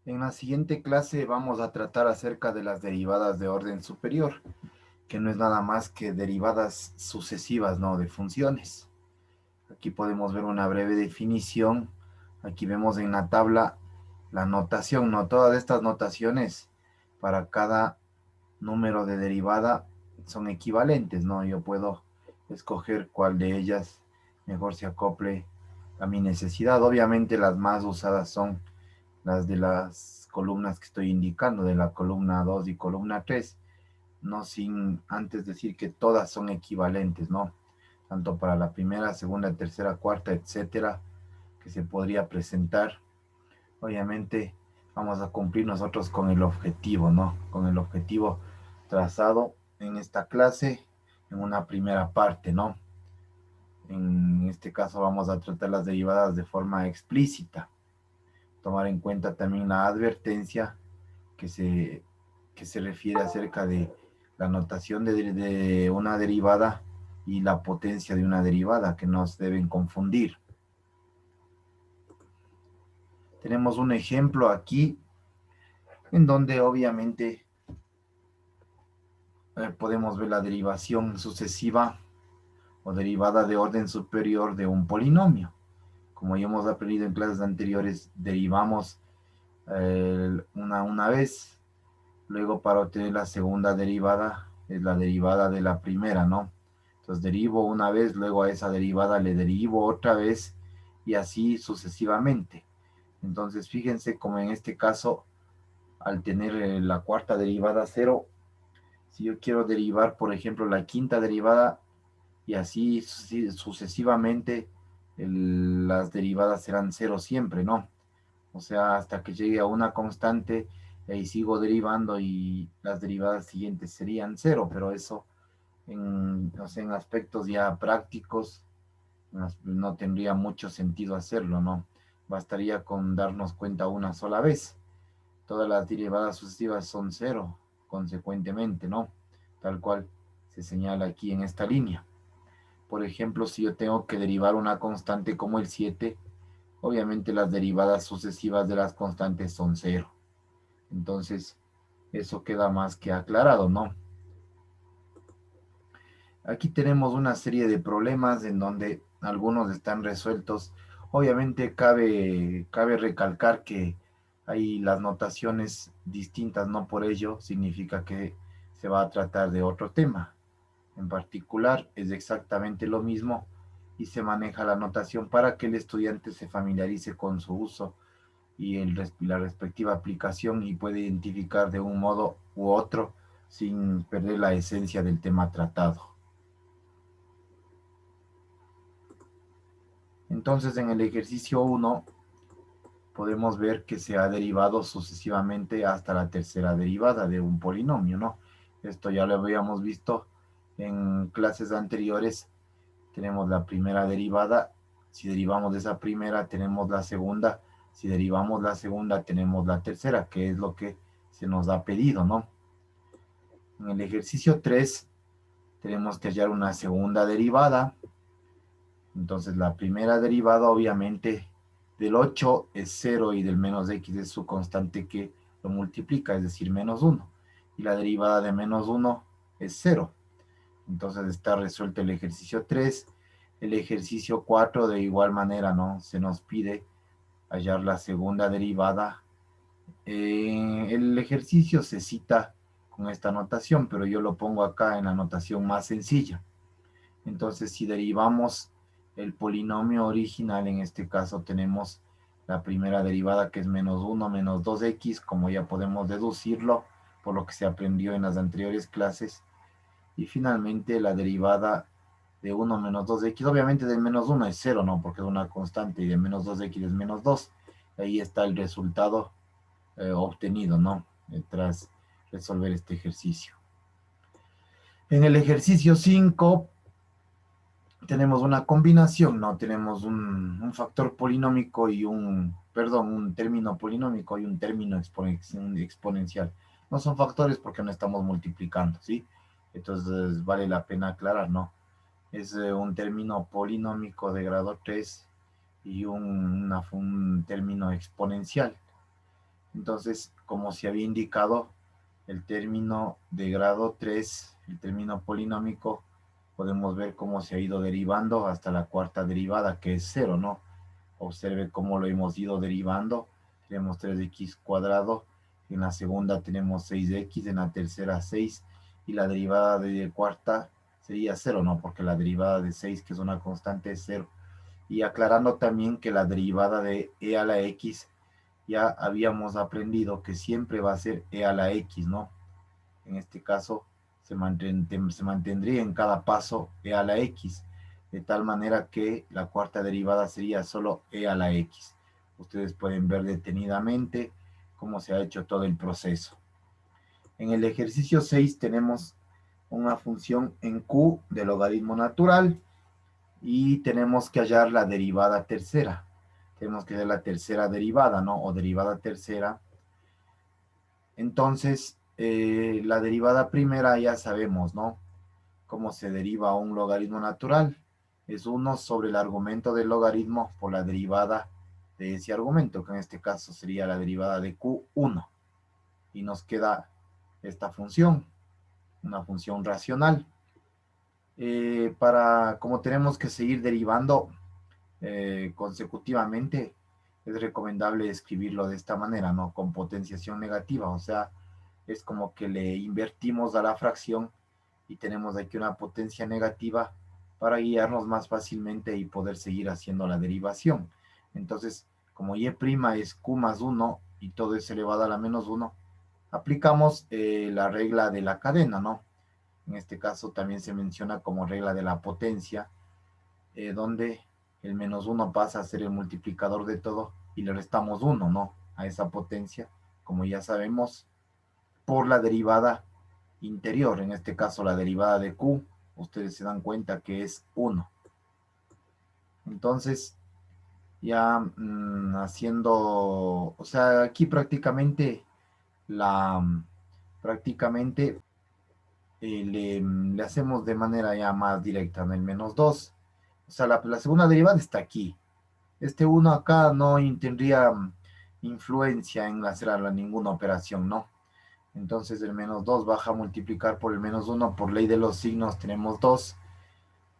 En la siguiente clase vamos a tratar acerca de las derivadas de orden superior, que no es nada más que derivadas sucesivas, ¿no? De funciones. Aquí podemos ver una breve definición. Aquí vemos en la tabla la notación, ¿no? Todas estas notaciones para cada número de derivada son equivalentes, ¿no? Yo puedo escoger cuál de ellas mejor se acople a mi necesidad. Obviamente las más usadas son las de las columnas que estoy indicando, de la columna 2 y columna 3, no sin antes decir que todas son equivalentes, ¿no? Tanto para la primera, segunda, tercera, cuarta, etcétera, que se podría presentar. Obviamente vamos a cumplir nosotros con el objetivo, ¿no? Con el objetivo trazado en esta clase, en una primera parte, ¿no? En este caso vamos a tratar las derivadas de forma explícita. Tomar en cuenta también la advertencia que se, que se refiere acerca de la notación de una derivada y la potencia de una derivada, que no se deben confundir. Tenemos un ejemplo aquí en donde obviamente podemos ver la derivación sucesiva o derivada de orden superior de un polinomio. Como ya hemos aprendido en clases anteriores, derivamos una vez. Luego, para obtener la segunda derivada, es la derivada de la primera, ¿no? Entonces derivo una vez, luego a esa derivada le derivo otra vez y así sucesivamente. Entonces fíjense como en este caso, al tener la cuarta derivada cero, si yo quiero derivar, por ejemplo, la quinta derivada y así sucesivamente, las derivadas serán cero siempre, ¿no? O sea, hasta que llegue a una constante y sigo derivando y las derivadas siguientes serían cero, pero eso no sé, en aspectos ya prácticos no tendría mucho sentido hacerlo, ¿no? Bastaría con darnos cuenta una sola vez. Todas las derivadas sucesivas son cero, consecuentemente, ¿no? Tal cual se señala aquí en esta línea. Por ejemplo, si yo tengo que derivar una constante como el 7, obviamente las derivadas sucesivas de las constantes son cero. Entonces, eso queda más que aclarado, ¿no? Aquí tenemos una serie de problemas en donde algunos están resueltos. Obviamente cabe recalcar que hay las notaciones distintas, no por ello significa que se va a tratar de otro tema. En particular, es exactamente lo mismo y se maneja la notación para que el estudiante se familiarice con su uso y la respectiva aplicación y puede identificar de un modo u otro sin perder la esencia del tema tratado. Entonces, en el ejercicio 1 podemos ver que se ha derivado sucesivamente hasta la tercera derivada de un polinomio, ¿no? Esto ya lo habíamos visto en clases anteriores. Tenemos la primera derivada. Si derivamos de esa primera, tenemos la segunda. Si derivamos la segunda, tenemos la tercera, que es lo que se nos ha pedido, ¿no? En el ejercicio 3 tenemos que hallar una segunda derivada. Entonces la primera derivada obviamente del 8 es 0 y del menos x es su constante que lo multiplica, es decir, menos 1. Y la derivada de menos 1 es 0. Entonces está resuelto el ejercicio 3. El ejercicio 4 de igual manera, ¿no? Se nos pide hallar la segunda derivada. El ejercicio se cita con esta notación, pero yo lo pongo acá en la notación más sencilla. Entonces, si derivamos el polinomio original, en este caso tenemos la primera derivada que es menos 1 menos 2x, como ya podemos deducirlo por lo que se aprendió en las anteriores clases. Y finalmente la derivada de 1 menos 2x, obviamente del menos 1 es 0, ¿no? Porque es una constante y de menos 2x es menos 2. Ahí está el resultado obtenido, ¿no? Tras resolver este ejercicio. En el ejercicio 5 tenemos una combinación, ¿no? Tenemos un factor polinómico y un término polinómico y un término exponencial. No son factores porque no estamos multiplicando, ¿sí? Entonces vale la pena aclarar, ¿no? Es un término polinómico de grado 3 y un término exponencial. Entonces, como se había indicado, el término de grado 3, el término polinómico, podemos ver cómo se ha ido derivando hasta la cuarta derivada, que es 0, ¿no? Observe cómo lo hemos ido derivando. Tenemos 3x cuadrado, en la segunda tenemos 6x, en la tercera 6, y la derivada de cuarta sería 0, ¿no? Porque la derivada de 6, que es una constante, es 0. Y aclarando también que la derivada de e a la x, ya habíamos aprendido que siempre va a ser e a la x, ¿no? En este caso, se mantendría en cada paso e a la x, de tal manera que la cuarta derivada sería solo e a la x. Ustedes pueden ver detenidamente cómo se ha hecho todo el proceso. En el ejercicio 6 tenemos una función en q de logaritmo natural y tenemos que hallar la derivada tercera. Tenemos que hallar la tercera derivada, ¿no? O derivada tercera. Entonces, la derivada primera ya sabemos, ¿no? Cómo se deriva un logaritmo natural. Es 1 sobre el argumento del logaritmo por la derivada de ese argumento, que en este caso sería la derivada de Q1. Y nos queda esta función, una función racional. Como tenemos que seguir derivando consecutivamente, es recomendable escribirlo de esta manera, ¿no? Con potenciación negativa, o sea, es como que le invertimos a la fracción y tenemos aquí una potencia negativa para guiarnos más fácilmente y poder seguir haciendo la derivación. Entonces, como y' es q más 1 y todo es elevado a la menos 1, aplicamos la regla de la cadena, ¿no? En este caso también se menciona como regla de la potencia, donde el menos 1 pasa a ser el multiplicador de todo y le restamos 1, ¿no? A esa potencia, como ya sabemos, por la derivada interior, en este caso la derivada de q, ustedes se dan cuenta que es 1. Entonces, ya haciendo, o sea, aquí prácticamente le hacemos de manera ya más directa en el menos 2. O sea, la segunda derivada está aquí. Este 1 acá no tendría influencia en hacer ninguna operación, ¿no? Entonces el menos 2 baja a multiplicar por el menos 1. Por ley de los signos tenemos 2,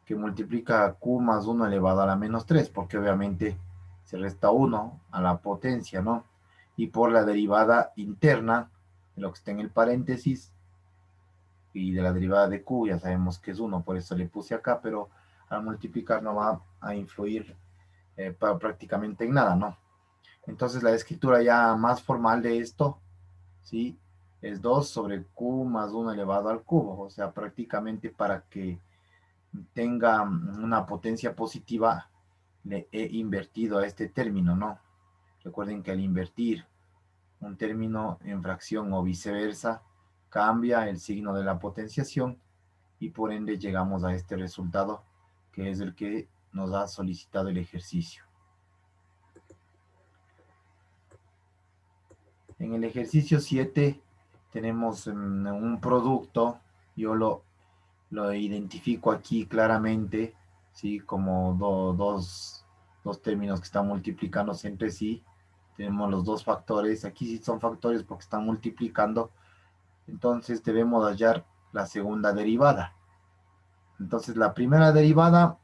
que multiplica q más 1 elevado a la menos 3, porque obviamente se resta 1 a la potencia, ¿no? Y por la derivada interna, de lo que está en el paréntesis, y de la derivada de q, ya sabemos que es 1, por eso le puse acá, pero al multiplicar no va a influir prácticamente en nada, ¿no? Entonces la escritura ya más formal de esto, ¿sí? Es 2 sobre q más 1 elevado al cubo, o sea, prácticamente para que tenga una potencia positiva, le he invertido a este término, ¿no? Recuerden que al invertir un término en fracción o viceversa, cambia el signo de la potenciación y por ende llegamos a este resultado, que es el que nos ha solicitado el ejercicio. En el ejercicio 7 tenemos un producto, yo lo identifico aquí claramente, ¿sí? Como dos términos que están multiplicándose entre sí. Tenemos los dos factores, aquí sí son factores porque están multiplicando, entonces debemos hallar la segunda derivada. Entonces la primera derivada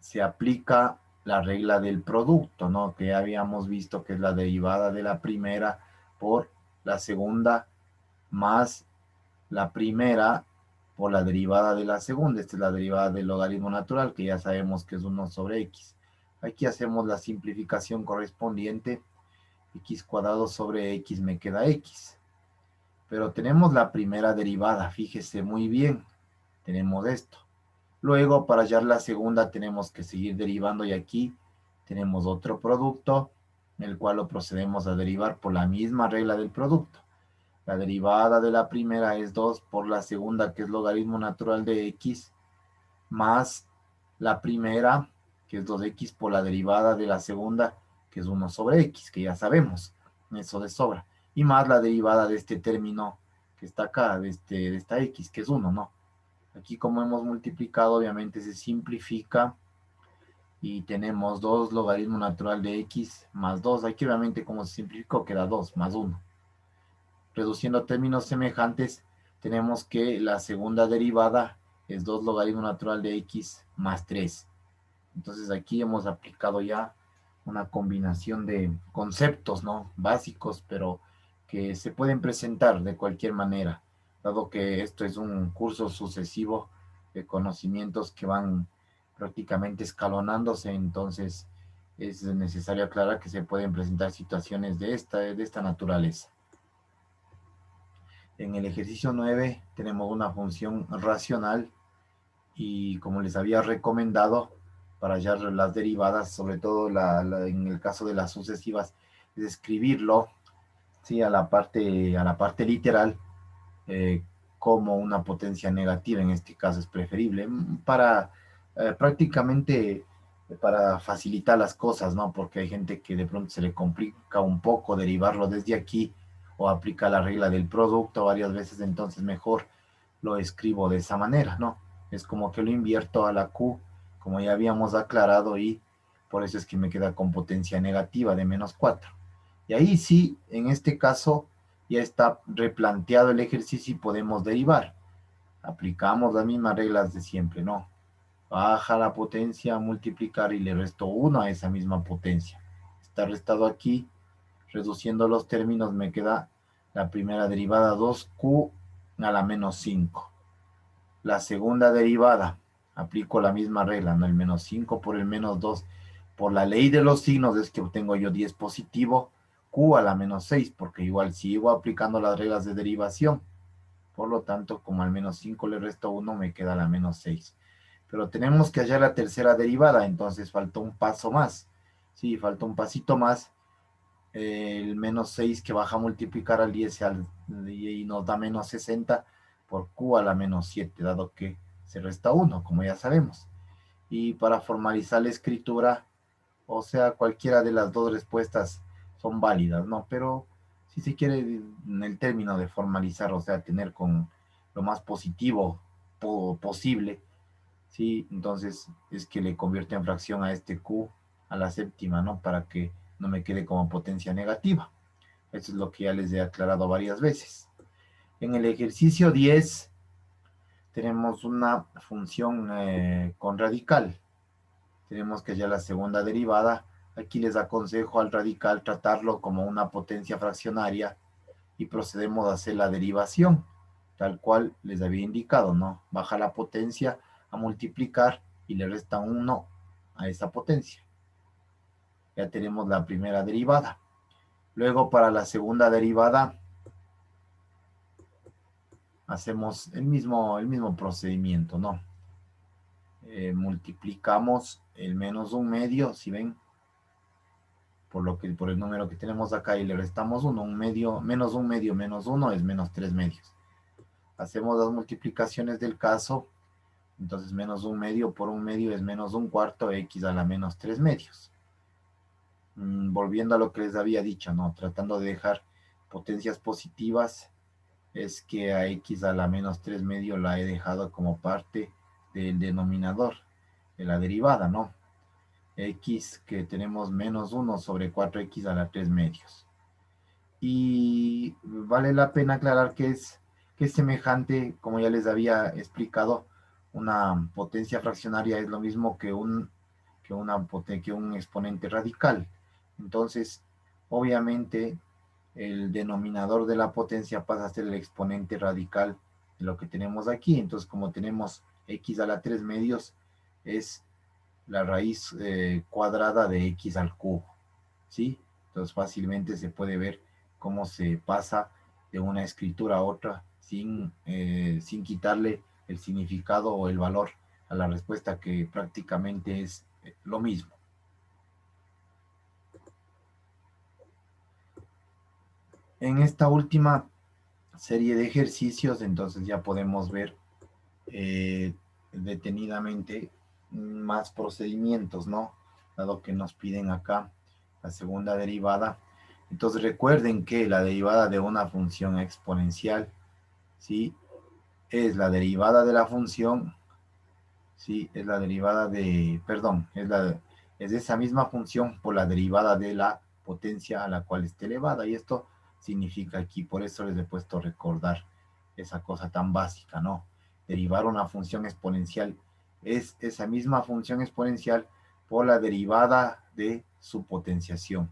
se aplica la regla del producto, ¿no? Que ya habíamos visto que es la derivada de la primera por la segunda más la primera por la derivada de la segunda. Esta es la derivada del logaritmo natural, que ya sabemos que es 1 sobre x. Aquí hacemos la simplificación correspondiente. X cuadrado sobre x me queda x. Pero tenemos la primera derivada, fíjese muy bien. Tenemos esto. Luego, para hallar la segunda, tenemos que seguir derivando y aquí tenemos otro producto, el cual lo procedemos a derivar por la misma regla del producto. La derivada de la primera es 2 por la segunda, que es logaritmo natural de x, más la primera, que es 2x, por la derivada de la segunda, que es 1 sobre x, que ya sabemos, eso de sobra. Y más la derivada de este término que está acá, de esta x, que es 1, ¿no? Aquí como hemos multiplicado, obviamente se simplifica y tenemos 2 logaritmo natural de x más 2. Aquí obviamente como se simplificó queda 2 más 1. Reduciendo términos semejantes, tenemos que la segunda derivada es 2 logaritmo natural de x más 3. Entonces aquí hemos aplicado ya una combinación de conceptos, ¿no? Básicos, pero que se pueden presentar de cualquier manera, dado que esto es un curso sucesivo de conocimientos que van prácticamente escalonándose, entonces es necesario aclarar que se pueden presentar situaciones de esta naturaleza. En el ejercicio 9 tenemos una función racional y como les había recomendado, para hallar las derivadas, sobre todo en el caso de las sucesivas, es escribirlo, ¿sí? A la parte literal, eh, como una potencia negativa, en este caso es preferible, para prácticamente para facilitar las cosas, ¿no? Porque hay gente que de pronto se le complica un poco derivarlo desde aquí o aplica la regla del producto varias veces, entonces mejor lo escribo de esa manera, ¿no? Es como que lo invierto a la Q, como ya habíamos aclarado, y por eso es que me queda con potencia negativa de menos 4. Y ahí sí, en este caso, ya está replanteado el ejercicio y podemos derivar. Aplicamos las mismas reglas de siempre, ¿no? Baja la potencia, multiplicar y le resto 1 a esa misma potencia. Está restado aquí, reduciendo los términos me queda la primera derivada 2q a la menos 5. La segunda derivada, aplico la misma regla, ¿no? El menos 5 por el menos 2. Por la ley de los signos es que obtengo yo 10 positivo, q a la menos 6, porque igual sigo aplicando las reglas de derivación. Por lo tanto, como al menos 5 le resto 1, me queda la menos 6. Pero tenemos que hallar la tercera derivada, entonces falta un paso más. Sí, falta un pasito más. El menos 6 que baja a multiplicar al 10 y nos da menos 60 por q a la menos 7, dado que se resta 1, como ya sabemos. Y para formalizar la escritura, o sea, cualquiera de las dos respuestas son válidas, ¿no? Pero si se quiere en el término de formalizar, o sea, tener con lo más positivo posible, ¿sí? Entonces es que le convierte en fracción a este q a la séptima, ¿no? Para que no me quede como potencia negativa. Eso es lo que ya les he aclarado varias veces. En el ejercicio 10 tenemos una función con radical. Tenemos que ya la segunda derivada. Aquí les aconsejo al radical tratarlo como una potencia fraccionaria y procedemos a hacer la derivación, tal cual les había indicado, ¿no? Baja la potencia a multiplicar y le resta 1 a esa potencia. Ya tenemos la primera derivada. Luego para la segunda derivada hacemos el mismo procedimiento, ¿no? Multiplicamos el menos un medio, si ven, por el número que tenemos acá y le restamos 1, un medio, menos menos 1 es menos 3 medios. Hacemos las multiplicaciones del caso, entonces menos un medio por un medio es menos un cuarto, x a la menos 3 medios. Volviendo a lo que les había dicho, ¿no? Tratando de dejar potencias positivas, es que a x a la menos 3 medio la he dejado como parte del denominador de la derivada, ¿no? X que tenemos menos 1 sobre 4x a la 3 medios. Y vale la pena aclarar que es semejante, como ya les había explicado, una potencia fraccionaria es lo mismo que que un exponente radical. Entonces, obviamente, el denominador de la potencia pasa a ser el exponente radical de lo que tenemos aquí. Entonces, como tenemos x a la 3 medios, es la raíz cuadrada de x al cubo, ¿sí? Entonces, fácilmente se puede ver cómo se pasa de una escritura a otra sin quitarle el significado o el valor a la respuesta, que prácticamente es lo mismo. En esta última serie de ejercicios, entonces ya podemos ver detenidamente más procedimientos, ¿no? Dado que nos piden acá la segunda derivada. Entonces recuerden que la derivada de una función exponencial, ¿sí? Es la derivada de la función, ¿sí? Es la derivada de, perdón, es es esa misma función por la derivada de la potencia a la cual esté elevada. Y esto significa aquí, por eso les he puesto recordar esa cosa tan básica, ¿no? Derivar una función exponencial es esa misma función exponencial por la derivada de su potenciación.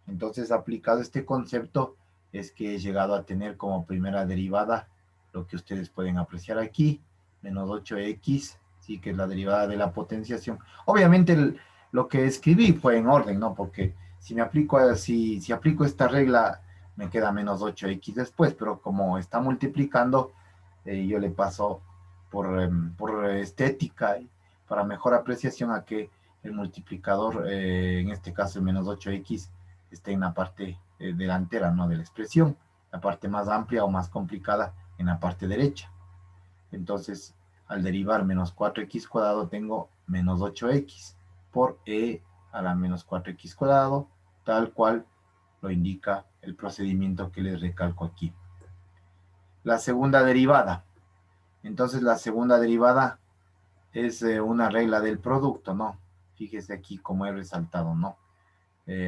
Entonces, aplicado este concepto, es que he llegado a tener como primera derivada lo que ustedes pueden apreciar aquí, menos 8x, sí, que es la derivada de la potenciación. Obviamente lo que escribí fue en orden, ¿no? Porque si me aplico, si aplico esta regla, me queda menos 8x después, pero como está multiplicando, yo le paso por estética y para mejor apreciación a que el multiplicador, en este caso el menos 8x, esté en la parte delantera, ¿no? De la expresión, la parte más amplia o más complicada en la parte derecha. Entonces, al derivar menos 4x cuadrado, tengo menos 8x por e a la menos 4x cuadrado, tal cual lo indica el procedimiento que les recalco aquí. La segunda derivada. Entonces, la segunda derivada es una regla del producto, ¿no? Fíjese aquí como he resaltado, ¿no?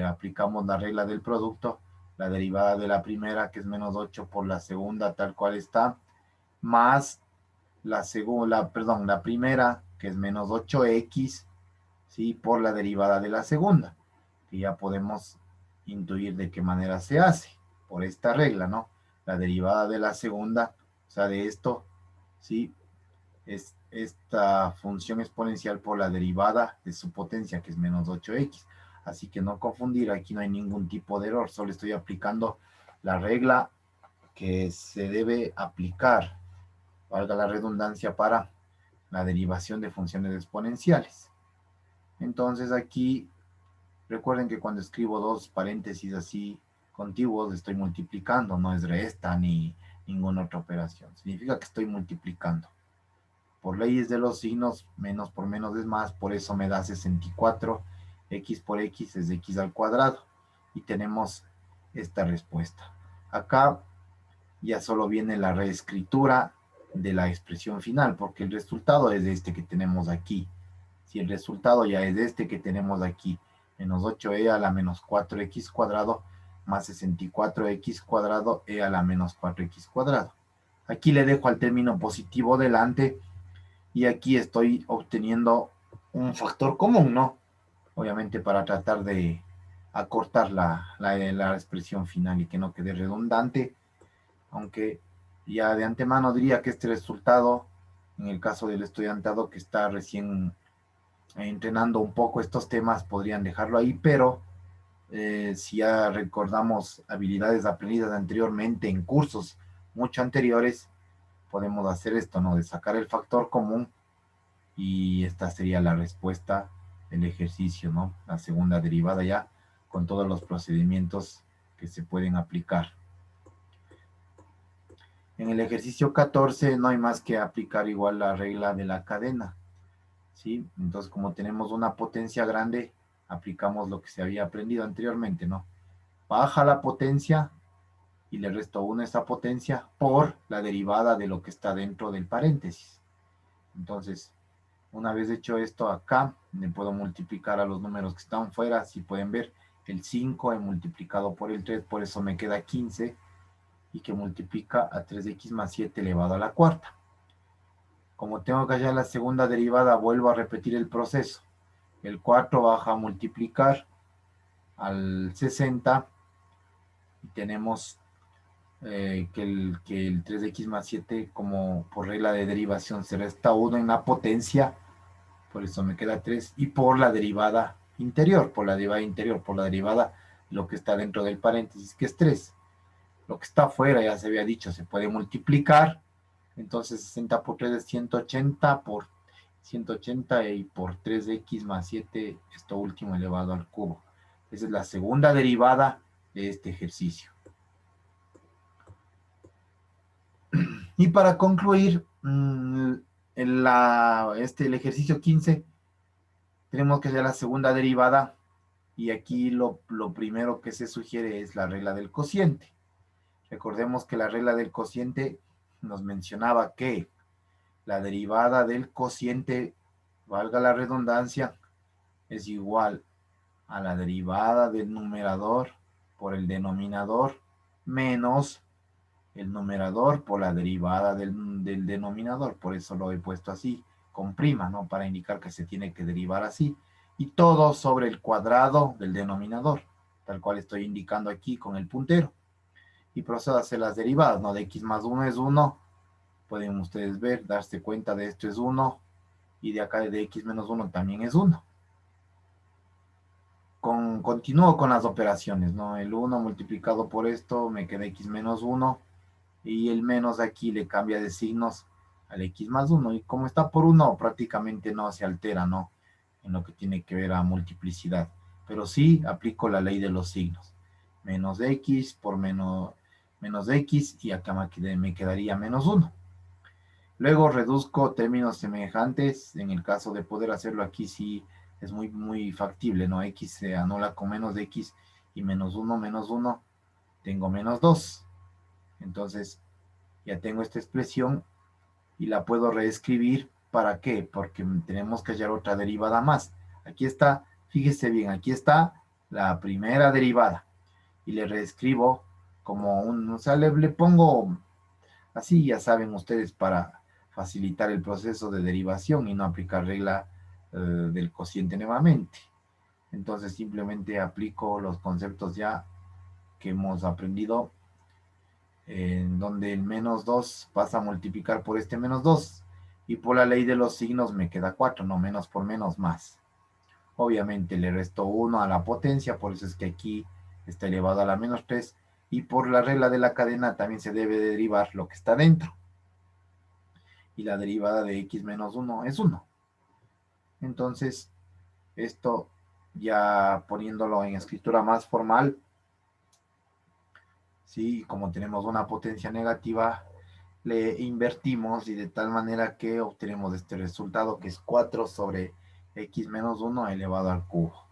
Aplicamos la regla del producto, la derivada de la primera, que es menos 8 por la segunda, tal cual está, más la segunda, perdón, la primera, que es menos 8x, ¿sí? Por la derivada de la segunda, que ya podemos intuir de qué manera se hace, por esta regla, ¿no? La derivada de la segunda, o sea, de esto, ¿sí? Es esta función exponencial por la derivada de su potencia, que es menos 8x. Así que no confundir, aquí no hay ningún tipo de error, solo estoy aplicando la regla que se debe aplicar, valga la redundancia, para la derivación de funciones exponenciales. Entonces aquí, recuerden que cuando escribo dos paréntesis así contiguos, estoy multiplicando, no es resta ni ninguna otra operación. Significa que estoy multiplicando. Por leyes de los signos, menos por menos es más, por eso me da 64. X por X es X al cuadrado. Y tenemos esta respuesta. Acá ya solo viene la reescritura de la expresión final, porque el resultado es este que tenemos aquí. Si el resultado ya es este que tenemos aquí, menos 8e a la menos 4x cuadrado, más 64x cuadrado e a la menos 4x cuadrado. Aquí le dejo al término positivo delante y aquí estoy obteniendo un factor común, ¿no? Obviamente para tratar de acortar la expresión final y que no quede redundante, aunque ya de antemano diría que este resultado, en el caso del estudiantado que está recién entrenando un poco estos temas, podrían dejarlo ahí, pero si ya recordamos habilidades aprendidas anteriormente en cursos mucho anteriores, podemos hacer esto, ¿no? De sacar el factor común y esta sería la respuesta del ejercicio, ¿no? La segunda derivada ya con todos los procedimientos que se pueden aplicar. En el ejercicio 14 no hay más que aplicar igual la regla de la cadena, ¿sí? Entonces, como tenemos una potencia grande, aplicamos lo que se había aprendido anteriormente, ¿no? Baja la potencia y le resto 1 esa potencia por la derivada de lo que está dentro del paréntesis. Entonces, una vez hecho esto acá, le puedo multiplicar a los números que están fuera. Si pueden ver, el 5 he multiplicado por el 3, por eso me queda 15, y que multiplica a 3x más 7 elevado a la cuarta. Como tengo que hallar la segunda derivada, vuelvo a repetir el proceso. El 4 baja a multiplicar al 60 y tenemos que el 3x más 7, como por regla de derivación, se resta 1 en la potencia, por eso me queda 3, y por la derivada interior, por la derivada lo que está dentro del paréntesis, que es 3. Lo que está afuera, ya se había dicho, se puede multiplicar, entonces 60 por 3 es 180, por 180 y por 3x más 7, esto último elevado al cubo. Esa es la segunda derivada de este ejercicio. Y para concluir, el ejercicio 15, tenemos que hacer la segunda derivada y aquí lo primero que se sugiere es la regla del cociente. Recordemos que la regla del cociente nos mencionaba que la derivada del cociente, valga la redundancia, es igual a la derivada del numerador por el denominador menos el numerador por la derivada del denominador. Por eso lo he puesto así, con prima, ¿no? Para indicar que se tiene que derivar así. Y todo sobre el cuadrado del denominador, tal cual estoy indicando aquí con el puntero. Y procedo a hacer las derivadas, ¿no? De x más 1 es 1. Pueden ustedes ver, darse cuenta de esto es 1. Y de acá de x menos 1 también es 1. Continúo con las operaciones, ¿no? El 1 multiplicado por esto me queda x menos 1. Y el menos aquí le cambia de signos al x más 1. Y como está por 1, prácticamente no se altera, ¿no? En lo que tiene que ver a multiplicidad. Pero sí aplico la ley de los signos. Menos x por menos x y acá me quedaría menos 1. Luego reduzco términos semejantes. En el caso de poder hacerlo aquí sí es muy factible, ¿no? X se anula con menos de x y menos 1, tengo menos 2. Entonces ya tengo esta expresión y la puedo reescribir. ¿Para qué? Porque tenemos que hallar otra derivada más. Aquí está, fíjese bien, aquí está la primera derivada. Y le reescribo como o sea, le pongo así, ya saben ustedes, para facilitar el proceso de derivación y no aplicar regla del cociente nuevamente. Entonces simplemente aplico los conceptos ya que hemos aprendido, en donde el menos 2 pasa a multiplicar por este menos 2 y por la ley de los signos me queda 4, no, menos por menos más. Obviamente le resto 1 a la potencia, por eso es que aquí está elevado a la menos 3 y por la regla de la cadena también se debe derivar lo que está dentro. Y la derivada de x menos 1 es 1. Entonces, esto ya poniéndolo en escritura más formal, ¿sí? Como tenemos una potencia negativa, le invertimos y de tal manera que obtenemos este resultado que es 4 sobre x menos 1 elevado al cubo.